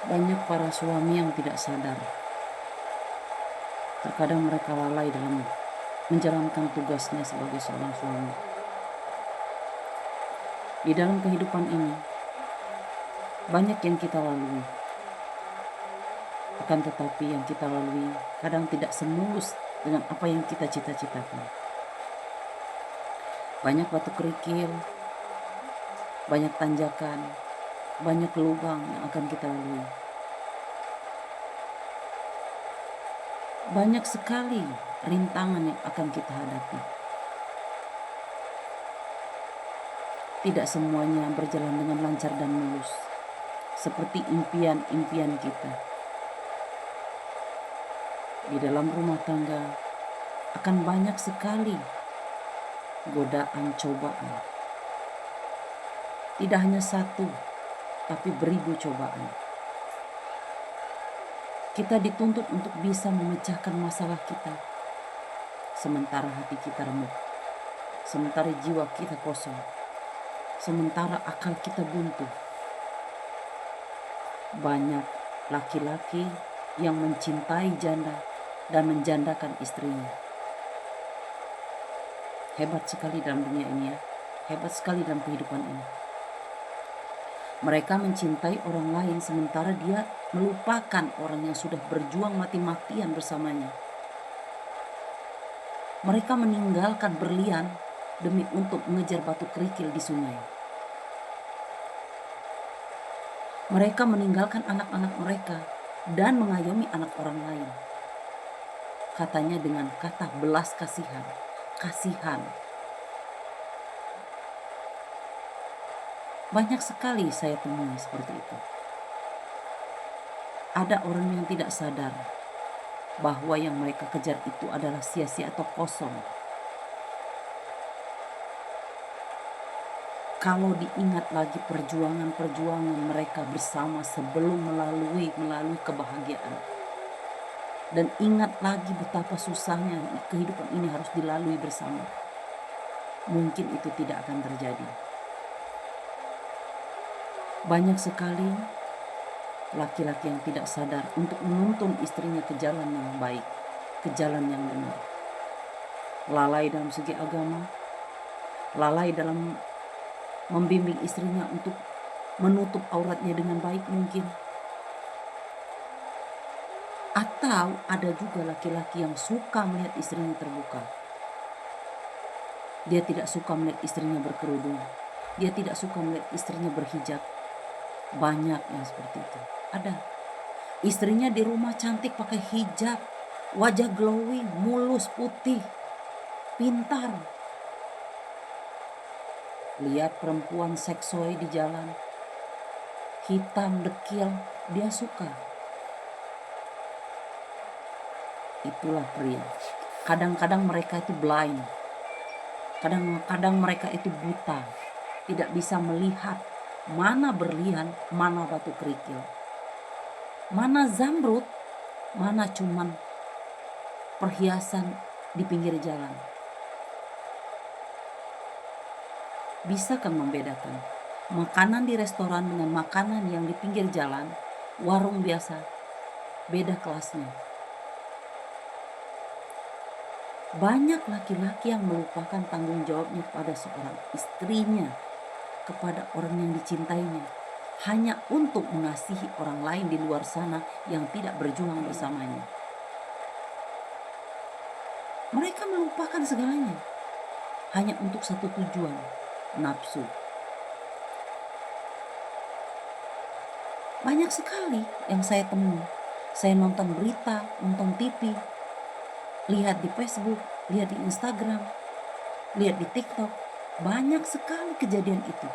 Banyak para suami yang tidak sadar, terkadang mereka lalai dalam menjalankan tugasnya sebagai seorang suami. Di dalam kehidupan ini, banyak yang kita lalui. Akan tetapi yang kita lalui kadang tidak semulus dengan apa yang kita cita-citakan. Banyak batu kerikil, banyak tanjakan, banyak lubang yang akan kita lalui. Banyak sekali rintangan yang akan kita hadapi. Tidak semuanya berjalan dengan lancar dan mulus, seperti impian-impian kita. Di dalam rumah tangga akan banyak sekali godaan cobaan. Tidak hanya satu, tapi beribu cobaan. Kita dituntut untuk bisa memecahkan masalah kita, sementara hati kita remuk, sementara jiwa kita kosong, sementara akal kita buntu. Banyak laki-laki yang mencintai janda dan menjandakan istrinya. Hebat sekali dalam dunia ini ya, hebat sekali dalam kehidupan ini. Mereka mencintai orang lain sementara dia melupakan orang yang sudah berjuang mati-matian bersamanya. Mereka meninggalkan berlian demi untuk mengejar batu kerikil di sungai. Mereka meninggalkan anak-anak mereka dan mengayomi anak orang lain. Katanya dengan kata belas kasihan, kasihan. Banyak sekali saya temui seperti itu. Ada orang yang tidak sadar bahwa yang mereka kejar itu adalah sia-sia atau kosong. Kalau diingat lagi perjuangan mereka bersama sebelum melalui kebahagiaan. Dan ingat lagi betapa susahnya kehidupan ini harus dilalui bersama. Mungkin itu tidak akan terjadi. Banyak sekali laki-laki yang tidak sadar untuk menuntun istrinya ke jalan yang baik, ke jalan yang benar. Lalai dalam segi agama, lalai dalam membimbing istrinya untuk menutup auratnya dengan baik mungkin. Atau ada juga laki-laki yang suka melihat istrinya terbuka. Dia tidak suka melihat istrinya berkerudung. Dia tidak suka melihat istrinya berhijab. Banyak yang seperti itu. Ada. Istrinya di rumah cantik pakai hijab, wajah glowing, mulus, putih, pintar. Lihat perempuan seksoi di jalan, hitam, dekil, dia suka. Itulah pria. Kadang-kadang mereka itu blind. Kadang-kadang mereka itu buta. Tidak bisa melihat mana berlian, mana batu kerikil. Mana zamrud, mana cuman perhiasan di pinggir jalan. Bisa kan membedakan makanan di restoran dengan makanan yang di pinggir jalan, warung biasa, beda kelasnya. Banyak laki-laki yang melupakan tanggung jawabnya kepada seorang istrinya, kepada orang yang dicintainya, hanya untuk mengasihi orang lain di luar sana yang tidak berjuang bersamanya. Mereka melupakan segalanya hanya untuk satu tujuan, nafsu. Banyak sekali yang saya temui. Saya nonton berita, nonton TV, lihat di Facebook, lihat di Instagram, lihat di TikTok. Banyak sekali kejadian itu.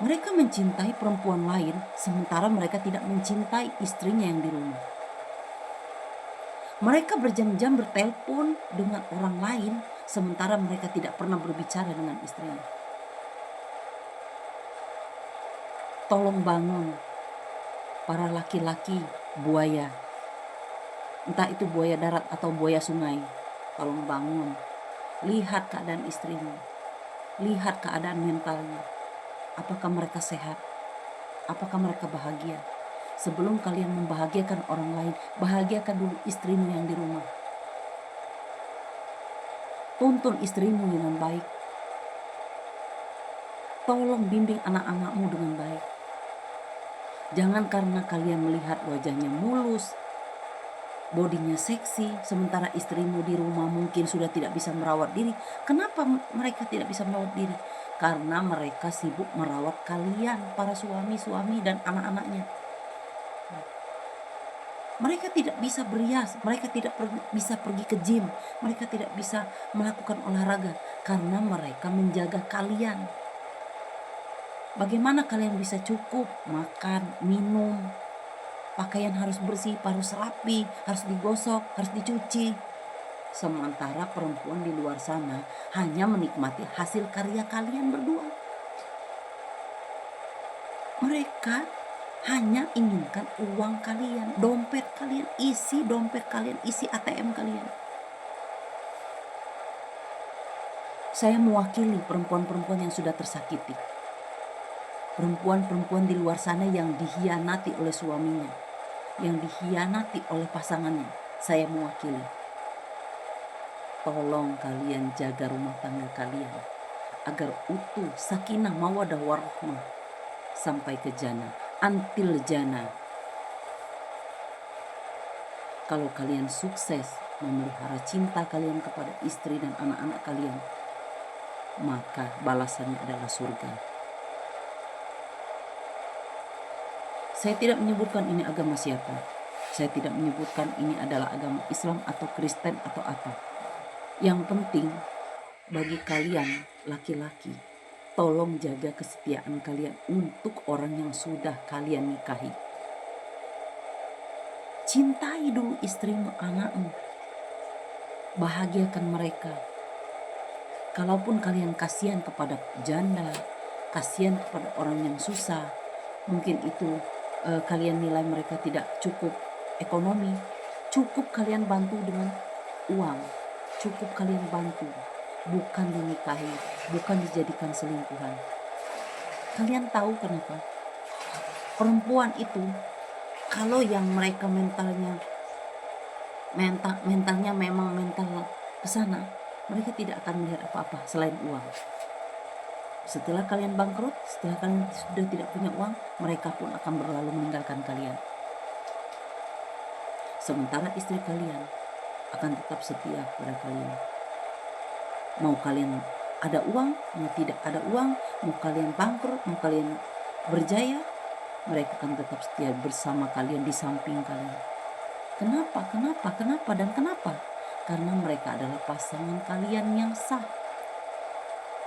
Mereka mencintai perempuan lain sementara mereka tidak mencintai istrinya yang di rumah. Mereka berjam-jam bertelepon dengan orang lain sementara mereka tidak pernah berbicara dengan istrinya. Tolong bangun para laki-laki buaya. Entah itu buaya darat atau buaya sungai. Tolong bangun. Lihat keadaan istrinya. Lihat keadaan mentalnya. Apakah mereka sehat? Apakah mereka bahagia? Sebelum kalian membahagiakan orang lain, bahagiakan dulu istrimu yang di rumah. Tuntun istrimu dengan baik. Tolong bimbing anak-anakmu dengan baik. Jangan karena kalian melihat wajahnya mulus, bodinya seksi, sementara istrimu di rumah mungkin sudah tidak bisa merawat diri. Kenapa mereka tidak bisa merawat diri? Karena mereka sibuk merawat kalian, para suami-suami dan anak-anaknya. Mereka tidak bisa berias, mereka tidak bisa pergi ke gym, mereka tidak bisa melakukan olahraga karena mereka menjaga kalian. Bagaimana kalian bisa cukup makan, minum, pakaian harus bersih, harus rapi, harus digosok, harus dicuci. Sementara perempuan di luar sana hanya menikmati hasil karya kalian berdua. Mereka hanya inginkan uang kalian, dompet kalian, isi dompet kalian, isi ATM kalian. Saya mewakili perempuan-perempuan yang sudah tersakiti. Perempuan-perempuan di luar sana yang dikhianati oleh suaminya, yang dikhianati oleh pasangannya. Saya mewakili. Tolong kalian jaga rumah tangga kalian agar utuh, sakinah, mawaddah warahmah sampai ke jannah, antil jannah. Kalau kalian sukses memelihara cinta kalian kepada istri dan anak-anak kalian, maka balasannya adalah surga. Saya tidak menyebutkan ini agama siapa. Saya tidak menyebutkan ini adalah agama Islam atau Kristen atau apa. Yang penting bagi kalian laki-laki, tolong jaga kesetiaan kalian untuk orang yang sudah kalian nikahi. Cintai dulu istrimu, anakmu. Bahagiakan mereka. Kalaupun kalian kasihan kepada janda, kasihan kepada orang yang susah, mungkin itu kalian nilai mereka tidak cukup ekonomi, cukup kalian bantu dengan uang, cukup kalian bantu, bukan dinikahi, bukan dijadikan selingkuhan. Kalian tahu kenapa? Perempuan itu kalau yang mereka mentalnya memang mental kesana, mereka tidak akan melihat apa-apa selain uang. Setelah kalian bangkrut, setelah kalian sudah tidak punya uang, mereka pun akan berlalu meninggalkan kalian. Sementara istri kalian akan tetap setia pada kalian. Mau kalian ada uang, mau tidak ada uang, mau kalian bangkrut, mau kalian berjaya, mereka akan tetap setia bersama kalian, di samping kalian. Kenapa? Karena mereka adalah pasangan kalian yang sah.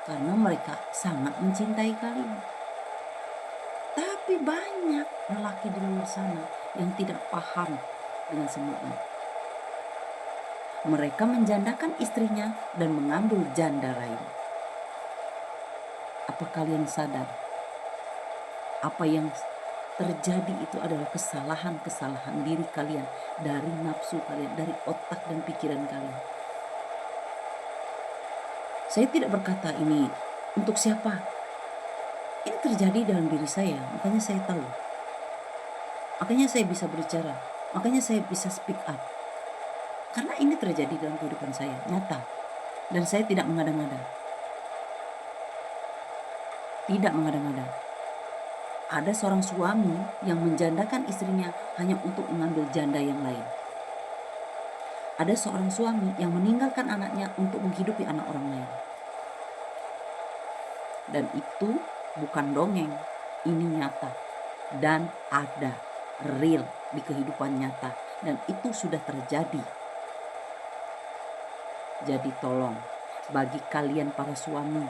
Karena mereka sangat mencintai kalian. Tapi banyak lelaki di luar sana yang tidak paham dengan semua ini. Mereka menjandakan istrinya dan mengambil janda lain. Apa kalian sadar? Apa yang terjadi itu adalah kesalahan diri kalian, dari nafsu kalian, dari otak dan pikiran kalian. Saya tidak berkata ini untuk siapa. Ini terjadi dalam diri saya, makanya saya tahu. Makanya saya bisa berbicara, makanya saya bisa speak up. Karena ini terjadi dalam kehidupan saya, nyata. Dan saya tidak mengada-ngada. Tidak mengada-ngada. Ada seorang suami yang menjandakan istrinya hanya untuk mengambil janda yang lain. Ada seorang suami yang meninggalkan anaknya untuk menghidupi anak orang lain. Dan itu bukan dongeng, ini nyata. Dan ada, real di kehidupan nyata. Dan itu sudah terjadi. Jadi tolong, bagi kalian para suami,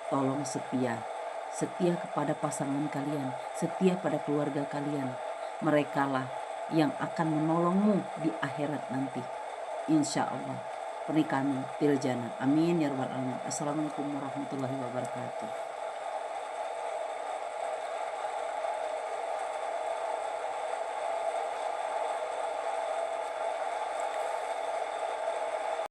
tolong setia. Setia kepada pasangan kalian, setia pada keluarga kalian. Merekalah yang akan menolongmu di akhirat nanti. Insya Allah. Pernikahan fil jannah. Amin ya rabbal alamin. Assalamualaikum warahmatullahi wabarakatuh.